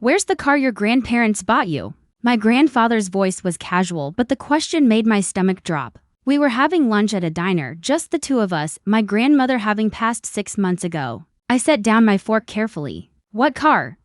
Where's the car your grandparents bought you? My grandfather's voice was casual, but the question made my stomach drop. We were having lunch at a diner, just the two of us, my grandmother having passed 6 months ago. I set down my fork carefully. What car?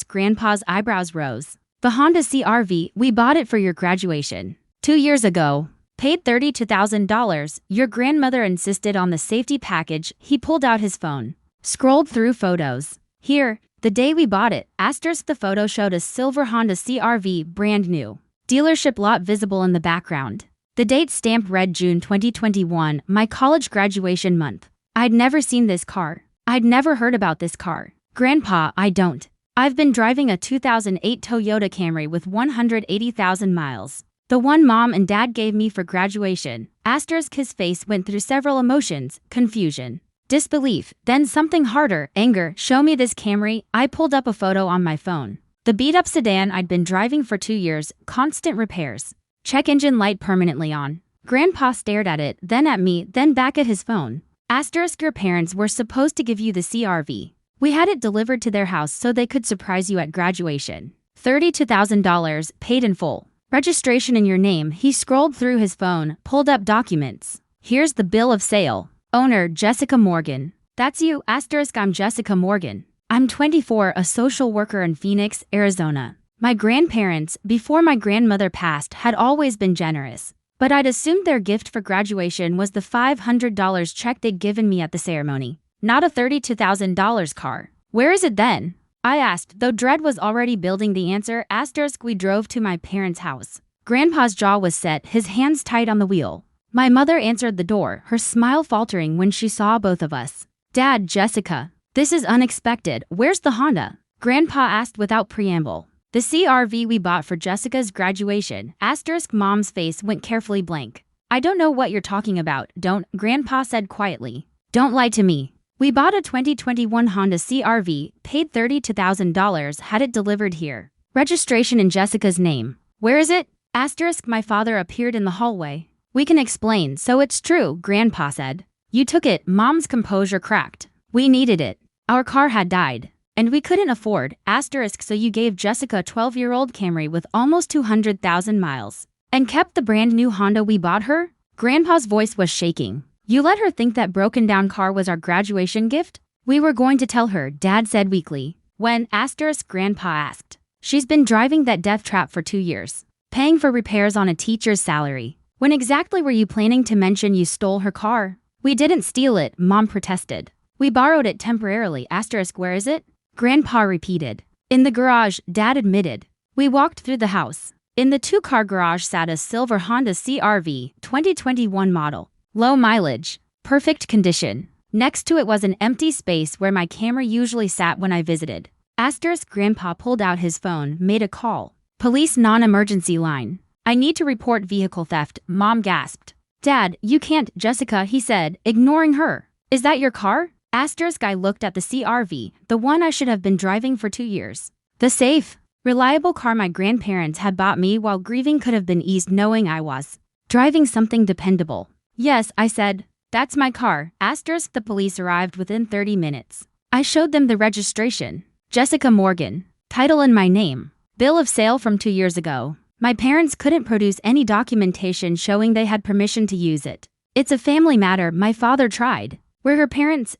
Grandpa's eyebrows rose. The Honda CR-V, we bought it for your graduation. 2 years ago. Paid $32,000. Your grandmother insisted on the safety package. He pulled out his phone. Scrolled through photos. Here, the day we bought it. The photo showed a silver Honda CR-V, brand new. Dealership lot visible in the background. The date stamp read June 2021, my college graduation month. I'd never seen this car. I'd never heard about this car. Grandpa, I don't. I've been driving a 2008 Toyota Camry with 180,000 miles. The one mom and dad gave me for graduation. His face went through several emotions: confusion, disbelief, then something harder, anger. Show me this Camry. I pulled up a photo on my phone. The beat-up sedan I'd been driving for 2 years, constant repairs. Check engine light permanently on. Grandpa stared at it, then at me, then back at his phone. Your parents were supposed to give you the CR-V. We had it delivered to their house so they could surprise you at graduation. $32,000, paid in full. Registration in your name. He scrolled through his phone, pulled up documents. Here's the bill of sale. Owner, Jessica Morgan. That's you. I'm Jessica Morgan. I'm 24, a social worker in Phoenix, Arizona. My grandparents, before my grandmother passed, had always been generous. But I'd assumed their gift for graduation was the $500 check they'd given me at the ceremony, not a $32,000 car. Where is it then? I asked, though dread was already building the answer. We drove to my parents' house. Grandpa's jaw was set, his hands tight on the wheel. My mother answered the door, her smile faltering when she saw both of us. Dad, Jessica. This is unexpected. Where's the Honda? Grandpa asked without preamble. The CR-V we bought for Jessica's graduation. Mom's face went carefully blank. I don't know what you're talking about. Don't, Grandpa said quietly. Don't lie to me. We bought a 2021 Honda CR-V, paid $32,000, had it delivered here. Registration in Jessica's name. Where is it? My father appeared in the hallway. We can explain, so it's true, Grandpa said. You took it. Mom's composure cracked. We needed it. Our car had died. And we couldn't afford, so you gave Jessica a 12-year-old Camry with almost 200,000 miles. And kept the brand new Honda we bought her? Grandpa's voice was shaking. You let her think that broken-down car was our graduation gift? We were going to tell her, Dad said weakly. When, Grandpa asked. She's been driving that death trap for 2 years. Paying for repairs on a teacher's salary. When exactly were you planning to mention you stole her car? We didn't steal it, Mom protested. We borrowed it temporarily. Where is it? Grandpa repeated. In the garage, Dad admitted. We walked through the house. In the two-car garage sat a silver Honda CR-V, 2021 model. Low mileage. Perfect condition. Next to it was an empty space where my Camry usually sat when I visited. Grandpa pulled out his phone, made a call. Police non-emergency line. I need to report vehicle theft, Mom gasped. Dad, you can't, Jessica, he said, ignoring her. Is that your car? I looked at the CR-V, the one I should have been driving for 2 years. The safe, reliable car my grandparents had bought me while grieving could have been eased knowing I was driving something dependable. Yes, I said. That's my car. The police arrived within 30 minutes. I showed them the registration. Jessica Morgan. Title in my name. Bill of sale from 2 years ago. My parents couldn't produce any documentation showing they had permission to use it. It's a family matter, my father tried. Were her parents,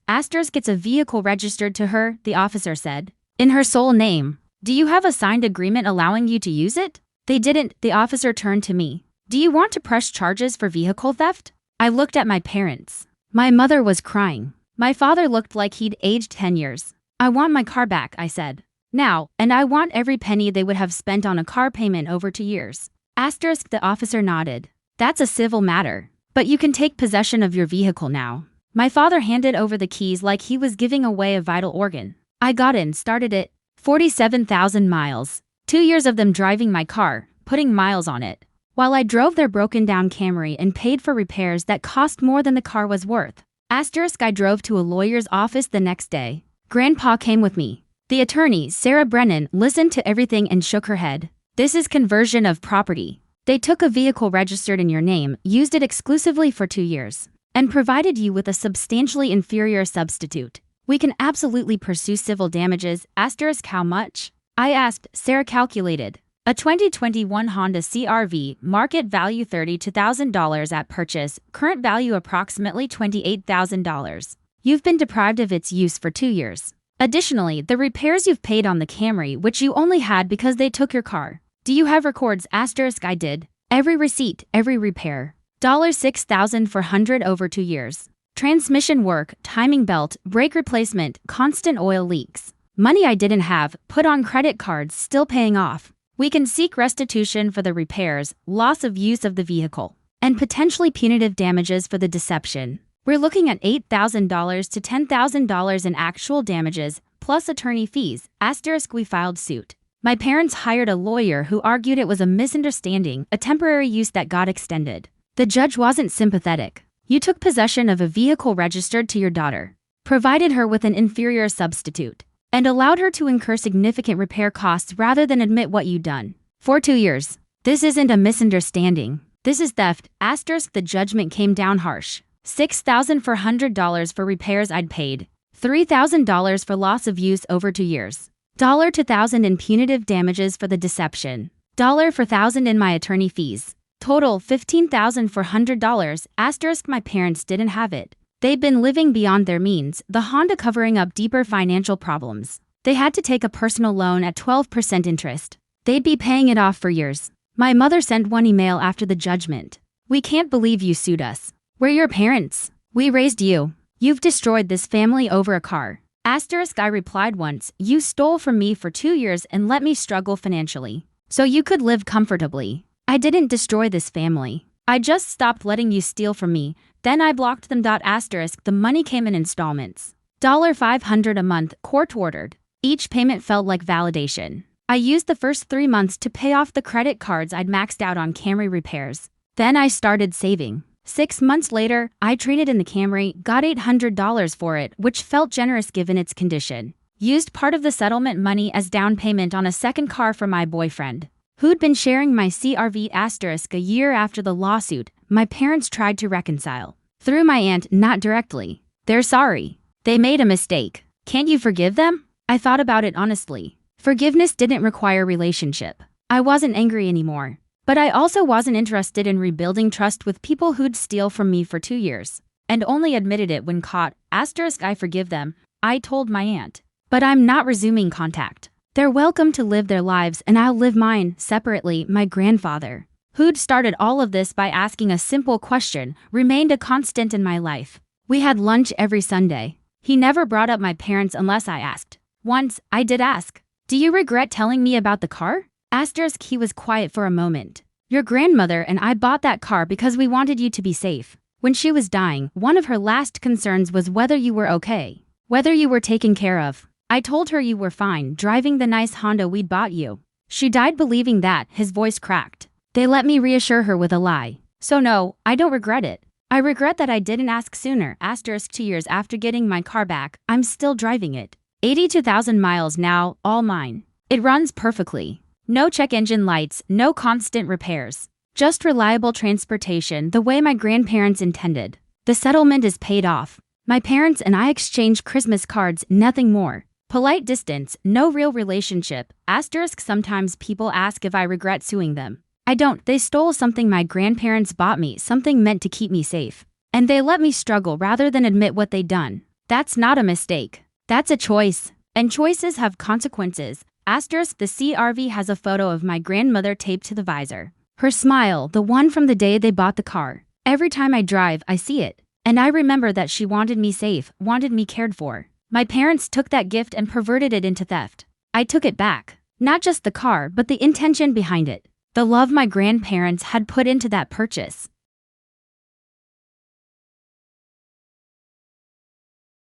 gets a vehicle registered to her, the officer said. In her sole name. Do you have a signed agreement allowing you to use it? They didn't, the officer turned to me. Do you want to press charges for vehicle theft? I looked at my parents. My mother was crying. My father looked like he'd aged 10 years. I want my car back, I said. Now, and I want every penny they would have spent on a car payment over 2 years. The officer nodded. That's a civil matter. But you can take possession of your vehicle now. My father handed over the keys like he was giving away a vital organ. I got in, started it. 47,000 miles. 2 years of them driving my car, putting miles on it. While I drove their broken-down Camry and paid for repairs that cost more than the car was worth. I drove to a lawyer's office the next day. Grandpa came with me. The attorney, Sarah Brennan, listened to everything and shook her head. This is conversion of property. They took a vehicle registered in your name, used it exclusively for 2 years, and provided you with a substantially inferior substitute. We can absolutely pursue civil damages. How much? I asked, Sarah calculated. A 2021 Honda CR-V, market value $32,000 at purchase, current value approximately $28,000. You've been deprived of its use for 2 years. Additionally, the repairs you've paid on the Camry, which you only had because they took your car. Do you have records? I did. Every receipt, every repair. $6,400 over 2 years. Transmission work, timing belt, brake replacement, constant oil leaks. Money I didn't have, put on credit cards, still paying off. We can seek restitution for the repairs, loss of use of the vehicle, and potentially punitive damages for the deception. We're looking at $8,000 to $10,000 in actual damages, plus attorney fees. We filed suit. My parents hired a lawyer who argued it was a misunderstanding, a temporary use that got extended. The judge wasn't sympathetic. You took possession of a vehicle registered to your daughter, provided her with an inferior substitute, and allowed her to incur significant repair costs rather than admit what you'd done. For 2 years. This isn't a misunderstanding. This is theft. The judgment came down harsh. $6,400 for repairs I'd paid. $3,000 for loss of use over 2 years. $2,000 in punitive damages for the deception. $4,000 in my attorney fees. Total $15,400. My parents didn't have it. They'd been living beyond their means, the Honda covering up deeper financial problems. They had to take a personal loan at 12% interest. They'd be paying it off for years. My mother sent one email after the judgment. We can't believe you sued us. We're your parents. We raised you. You've destroyed this family over a car. I replied once, you stole from me for 2 years and let me struggle financially, so you could live comfortably. I didn't destroy this family. I just stopped letting you steal from me. Then I blocked them. The money came in installments. $500 a month, court ordered. Each payment felt like validation. I used the first 3 months to pay off the credit cards I'd maxed out on Camry repairs. Then I started saving. 6 months later, I traded in the Camry, got $800 for it, which felt generous given its condition. Used part of the settlement money as down payment on a second car for my boyfriend, who'd been sharing my CR-V. A year after the lawsuit, my parents tried to reconcile. Through my aunt, not directly. They're sorry. They made a mistake. Can't you forgive them? I thought about it honestly. Forgiveness didn't require relationship. I wasn't angry anymore. But I also wasn't interested in rebuilding trust with people who'd steal from me for 2 years, and only admitted it when caught. I forgive them, I told my aunt. But I'm not resuming contact. They're welcome to live their lives and I'll live mine. Separately, my grandfather, who'd started all of this by asking a simple question, remained a constant in my life. We had lunch every Sunday. He never brought up my parents unless I asked. Once, I did ask, do you regret telling me about the car? He was quiet for a moment. Your grandmother and I bought that car because we wanted you to be safe. When she was dying, one of her last concerns was whether you were okay, whether you were taken care of. I told her you were fine, driving the nice Honda we'd bought you. She died believing that. His voice cracked. They let me reassure her with a lie. So no, I don't regret it. I regret that I didn't ask sooner. 2 years after getting my car back, I'm still driving it. 82,000 miles now, all mine. It runs perfectly. No check engine lights, no constant repairs. Just reliable transportation the way my grandparents intended. The settlement is paid off. My parents and I exchanged Christmas cards, nothing more. Polite distance, no real relationship. Sometimes people ask if I regret suing them. I don't. They stole something my grandparents bought me, something meant to keep me safe. And they let me struggle rather than admit what they'd done. That's not a mistake. That's a choice. And choices have consequences. The CR-V has a photo of my grandmother taped to the visor. Her smile, the one from the day they bought the car. Every time I drive, I see it. And I remember that she wanted me safe, wanted me cared for. My parents took that gift and perverted it into theft. I took it back. Not just the car, but the intention behind it. The love my grandparents had put into that purchase.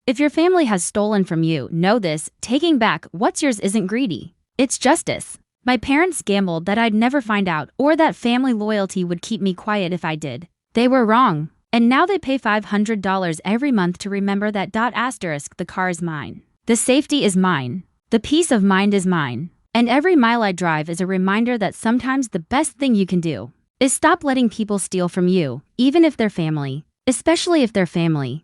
If your family has stolen from you, know this, taking back what's yours isn't greedy. It's justice. My parents gambled that I'd never find out or that family loyalty would keep me quiet if I did. They were wrong. And now they pay $500 every month to remember that. The car is mine. The safety is mine. The peace of mind is mine. And every mile I drive is a reminder that sometimes the best thing you can do is stop letting people steal from you, even if they're family, especially if they're family.